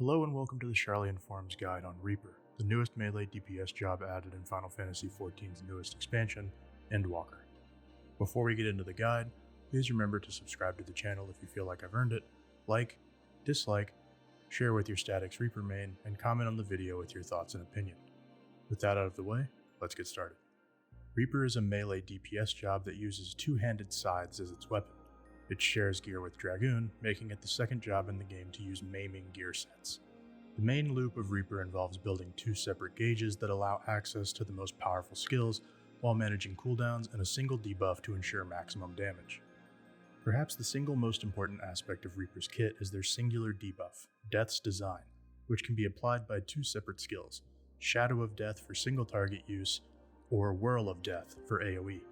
Hello and welcome to the Sharlayan Forum's guide on Reaper, the newest melee DPS job added in Final Fantasy XIV's newest expansion, Endwalker. Before we get into the guide, please remember to subscribe to the channel if you feel like I've earned it, like, dislike, share with your Static Reaper main, and comment on the video with your thoughts and opinion. With that out of the way, let's get started. Reaper is a melee DPS job that uses two-handed scythes as its weapon. It shares gear with Dragoon, making it the second job in the game to use maiming gear sets. The main loop of Reaper involves building two separate gauges that allow access to the most powerful skills while managing cooldowns and a single debuff to ensure maximum damage. Perhaps the single most important aspect of Reaper's kit is their singular debuff, Death's Design, which can be applied by two separate skills, Shadow of Death for single target use, or Whirl of Death for AoE.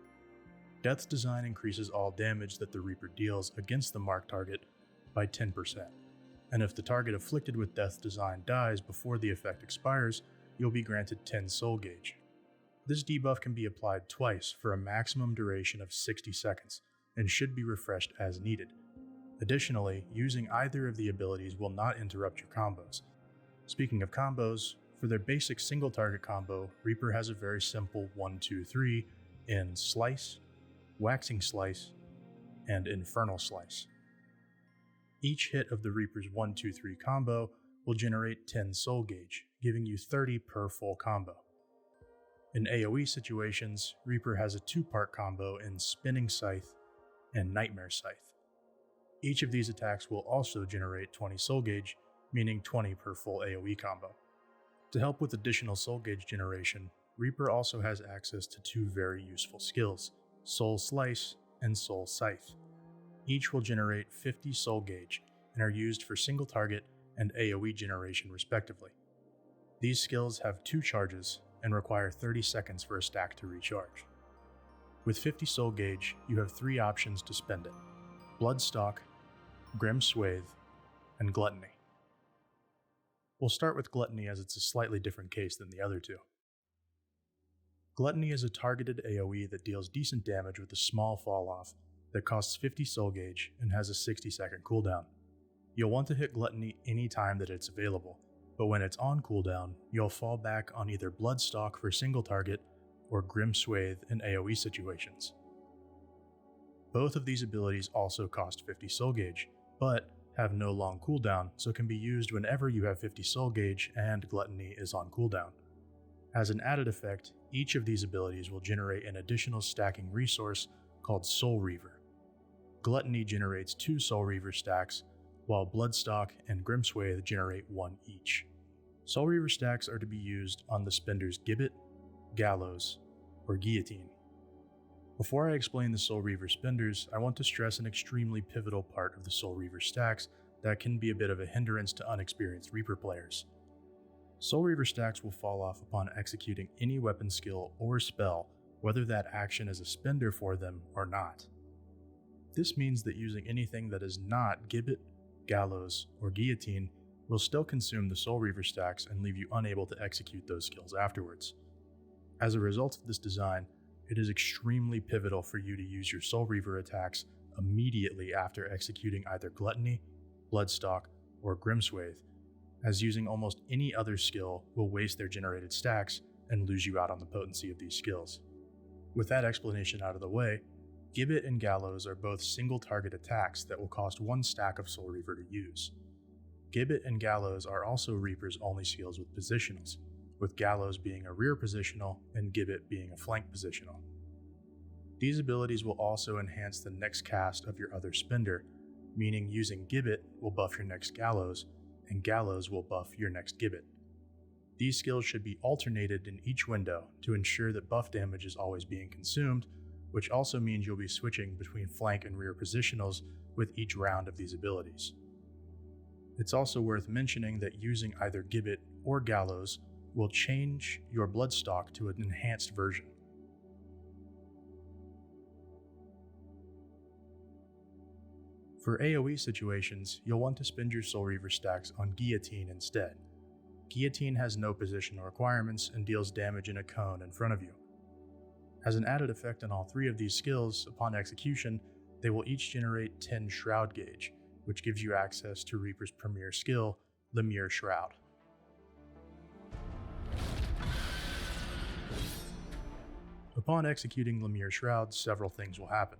Death's Design increases all damage that the Reaper deals against the marked target by 10%, and if the target afflicted with Death's Design dies before the effect expires, you'll be granted 10 soul gauge. This debuff can be applied twice for a maximum duration of 60 seconds, and should be refreshed as needed. Additionally, using either of the abilities will not interrupt your combos. Speaking of combos, for their basic single target combo, Reaper has a very simple 1-2-3 in Slice, Waxing Slice, and Infernal Slice. Each hit of the Reaper's 1-2-3 combo will generate 10 soul gauge, giving you 30 per full combo. In AoE situations, Reaper has a two-part combo in Spinning Scythe and Nightmare Scythe. Each of these attacks will also generate 20 soul gauge, meaning 20 per full AoE combo. To help with additional soul gauge generation, Reaper also has access to two very useful skills, Soul Slice and Soul Scythe. Each will generate 50 soul gauge and are used for single target and AoE generation respectively. These skills have two charges and require 30 seconds for a stack to recharge. With 50 soul gauge, you have three options to spend it: Bloodstalk, Grim Swathe, and Gluttony. We'll start with Gluttony as it's a slightly different case than the other two. Gluttony is a targeted AoE that deals decent damage with a small fall-off that costs 50 soul gauge and has a 60-second cooldown. You'll want to hit Gluttony any time that it's available, but when it's on cooldown, you'll fall back on either Bloodstalk for single target or Grim Swathe in AoE situations. Both of these abilities also cost 50 soul gauge, but have no long cooldown, so can be used whenever you have 50 soul gauge and Gluttony is on cooldown. As an added effect, each of these abilities will generate an additional stacking resource called Soul Reaver. Gluttony generates 2 Soul Reaver stacks, while Bloodstock and Grimswathe generate 1 each. Soul Reaver stacks are to be used on the spender's Gibbet, Gallows, or Guillotine. Before I explain the Soul Reaver spenders, I want to stress an extremely pivotal part of the Soul Reaver stacks that can be a bit of a hindrance to unexperienced Reaper players. Soul Reaver stacks will fall off upon executing any weapon skill or spell, whether that action is a spender for them or not. This means that using anything that is not Gibbet, Gallows, or Guillotine will still consume the Soul Reaver stacks and leave you unable to execute those skills afterwards. As a result of this design, it is extremely pivotal for you to use your Soul Reaver attacks immediately after executing either Gluttony, Bloodstock, or Grimswathe, as using almost any other skill will waste their generated stacks and lose you out on the potency of these skills. With that explanation out of the way, Gibbet and Gallows are both single target attacks that will cost 1 stack of Soul Reaver to use. Gibbet and Gallows are also Reaper's only skills with positionals, with Gallows being a rear positional and Gibbet being a flank positional. These abilities will also enhance the next cast of your other spender, meaning using Gibbet will buff your next Gallows, and Gallows will buff your next Gibbet. These skills should be alternated in each window to ensure that buff damage is always being consumed, which also means you'll be switching between flank and rear positionals with each round of these abilities. It's also worth mentioning that using either Gibbet or Gallows will change your Bloodstock to an enhanced version. For AoE situations, you'll want to spend your Soul Reaver stacks on Guillotine instead. Guillotine has no positional requirements and deals damage in a cone in front of you. As an added effect on all 3 of these skills, upon execution, they will each generate 10 Shroud gauge, which gives you access to Reaper's premier skill, Lemure Shroud. Upon executing Lemure Shroud, several things will happen.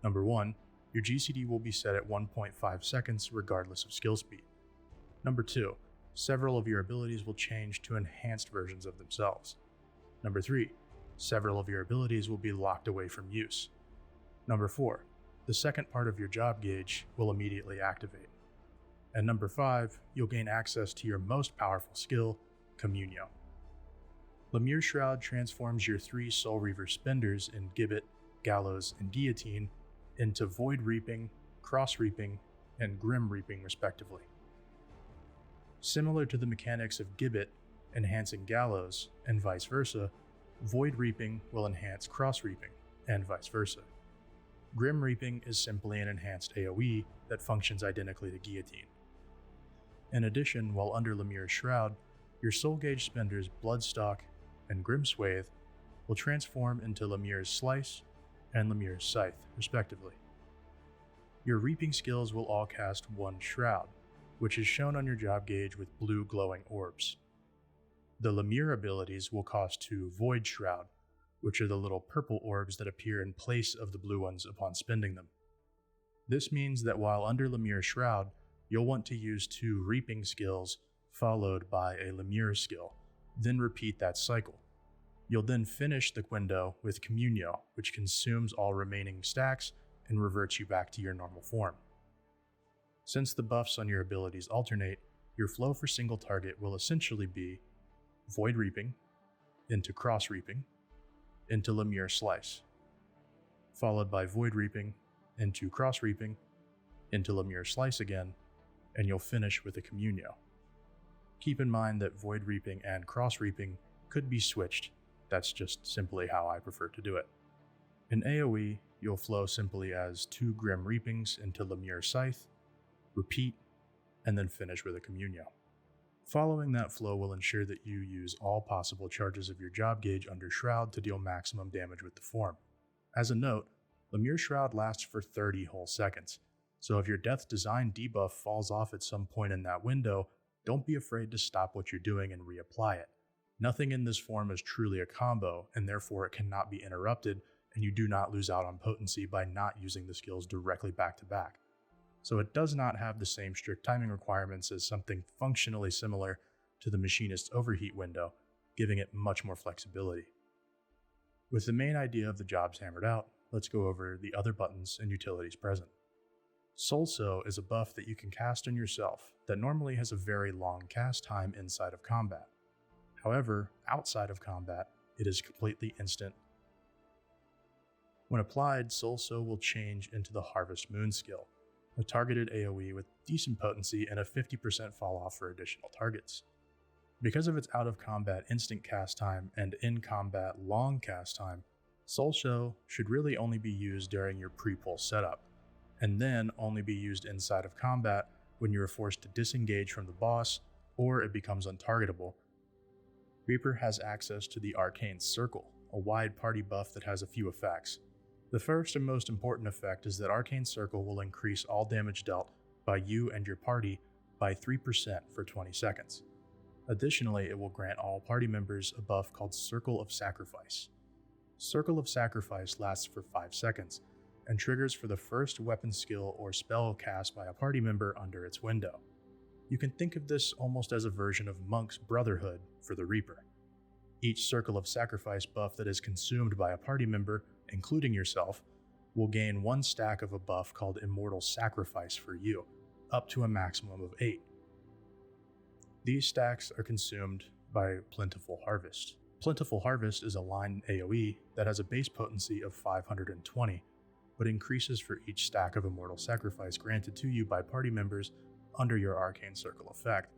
Number 1, your GCD will be set at 1.5 seconds regardless of skill speed. Number 2, several of your abilities will change to enhanced versions of themselves. Number 3, several of your abilities will be locked away from use. Number 4, the second part of your job gauge will immediately activate. And number 5, you'll gain access to your most powerful skill, Communio. Lemure Shroud transforms your 3 Soul Reaver spenders in Gibbet, Gallows, and Guillotine into Void Reaping, Cross Reaping, and Grim Reaping respectively. Similar to the mechanics of Gibbet enhancing Gallows and vice versa, Void Reaping will enhance Cross Reaping and vice versa. Grim Reaping is simply an enhanced AoE that functions identically to Guillotine. In addition, while under Lemure's Shroud, your Soul Gauge spenders Bloodstock and Grim Swathe will transform into Lemure's Slice and Lemure's Scythe, respectively. Your reaping skills will all cast one Shroud, which is shown on your job gauge with blue glowing orbs. The Lemure abilities will cost 2 Void Shroud, which are the little purple orbs that appear in place of the blue ones upon spending them. This means that while under Lemure Shroud, you'll want to use 2 reaping skills followed by a Lemure skill, then repeat that cycle. You'll then finish the window with Communio, which consumes all remaining stacks and reverts you back to your normal form. Since the buffs on your abilities alternate, your flow for single target will essentially be Void Reaping, into Cross Reaping, into Lemure Slice, followed by Void Reaping, into Cross Reaping, into Lemure Slice again, and you'll finish with a Communio. Keep in mind that Void Reaping and Cross Reaping could be switched. That's just simply how I prefer to do it. In AoE, you'll flow simply as 2 Grim Reapings into Lemure Scythe, repeat, and then finish with a Communio. Following that flow will ensure that you use all possible charges of your job gauge under Shroud to deal maximum damage with the form. As a note, Lemure Shroud lasts for 30 whole seconds, so if your Death Design debuff falls off at some point in that window, don't be afraid to stop what you're doing and reapply it. Nothing in this form is truly a combo, and therefore it cannot be interrupted, and you do not lose out on potency by not using the skills directly back to back. So it does not have the same strict timing requirements as something functionally similar to the Machinist's Overheat window, giving it much more flexibility. With the main idea of the jobs hammered out, let's go over the other buttons and utilities present. Soul Sow is a buff that you can cast on yourself that normally has a very long cast time inside of combat. However, outside of combat, it is completely instant. When applied, Soul Sow will change into the Harvest Moon skill, a targeted AoE with decent potency and a 50% fall off for additional targets. Because of its out of combat instant cast time and in combat long cast time, Soul Sow should really only be used during your pre-pull setup, and then only be used inside of combat when you are forced to disengage from the boss or it becomes untargetable. Reaper has access to the Arcane Circle, a wide party buff that has a few effects. The first and most important effect is that Arcane Circle will increase all damage dealt by you and your party by 3% for 20 seconds. Additionally, it will grant all party members a buff called Circle of Sacrifice. Circle of Sacrifice lasts for 5 seconds, and triggers for the first weapon skill or spell cast by a party member under its window. You can think of this almost as a version of Monk's Brotherhood for the Reaper. Each Circle of Sacrifice buff that is consumed by a party member, including yourself, will gain 1 stack of a buff called Immortal Sacrifice for you, up to a maximum of 8. These stacks are consumed by Plentiful Harvest. Plentiful Harvest is a line AoE that has a base potency of 520, but increases for each stack of Immortal Sacrifice granted to you by party members under your Arcane Circle effect,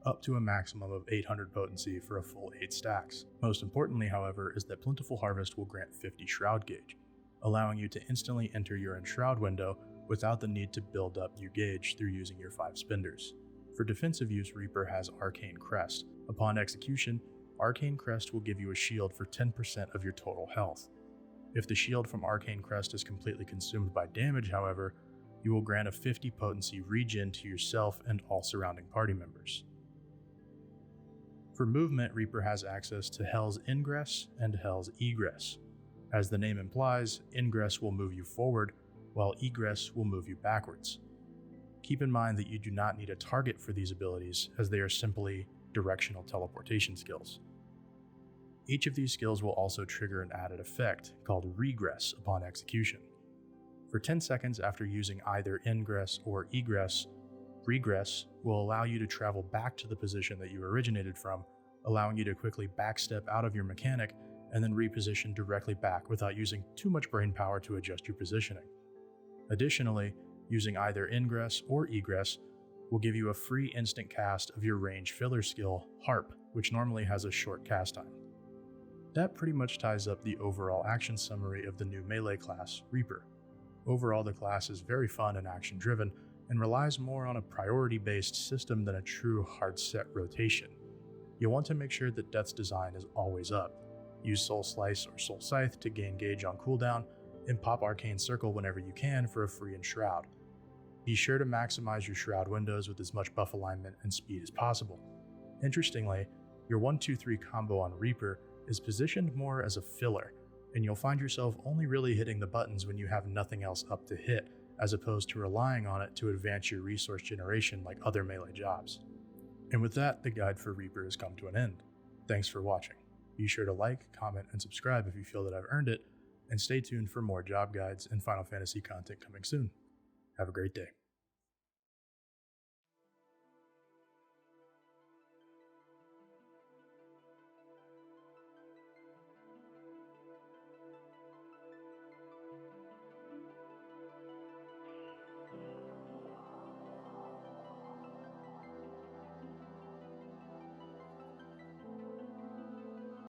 up to a maximum of 800 potency for a full 8 stacks. Most importantly, however, is that Plentiful Harvest will grant 50 Shroud gauge, allowing you to instantly enter your Enshroud window without the need to build up your gauge through using your 5 spenders. For defensive use, Reaper has Arcane Crest. Upon execution, Arcane Crest will give you a shield for 10% of your total health. If the shield from Arcane Crest is completely consumed by damage, however, You will grant a 50 potency regen to yourself and all surrounding party members. For movement, Reaper has access to Hell's Ingress and Hell's Egress. As the name implies, Ingress will move you forward, while Egress will move you backwards. Keep in mind that you do not need a target for these abilities, as they are simply directional teleportation skills. Each of these skills will also trigger an added effect called Regress upon execution. For 10 seconds after using either Ingress or Egress, Regress will allow you to travel back to the position that you originated from, allowing you to quickly backstep out of your mechanic and then reposition directly back without using too much brain power to adjust your positioning. Additionally, using either Ingress or Egress will give you a free instant cast of your range filler skill, Harp, which normally has a short cast time. That pretty much ties up the overall action summary of the new melee class, Reaper. Overall, the class is very fun and action-driven, and relies more on a priority-based system than a true hard-set rotation. You'll want to make sure that Death's design is always up. Use Soul Slice or Soul Scythe to gain gauge on cooldown, and pop Arcane Circle whenever you can for a free Enshroud. Be sure to maximize your Shroud windows with as much buff alignment and speed as possible. Interestingly, your 1-2-3 combo on Reaper is positioned more as a filler, and you'll find yourself only really hitting the buttons when you have nothing else up to hit, as opposed to relying on it to advance your resource generation like other melee jobs. And with that, the guide for Reaper has come to an end. Thanks for watching. Be sure to like, comment, and subscribe if you feel that I've earned it, and stay tuned for more job guides and Final Fantasy content coming soon. Have a great day.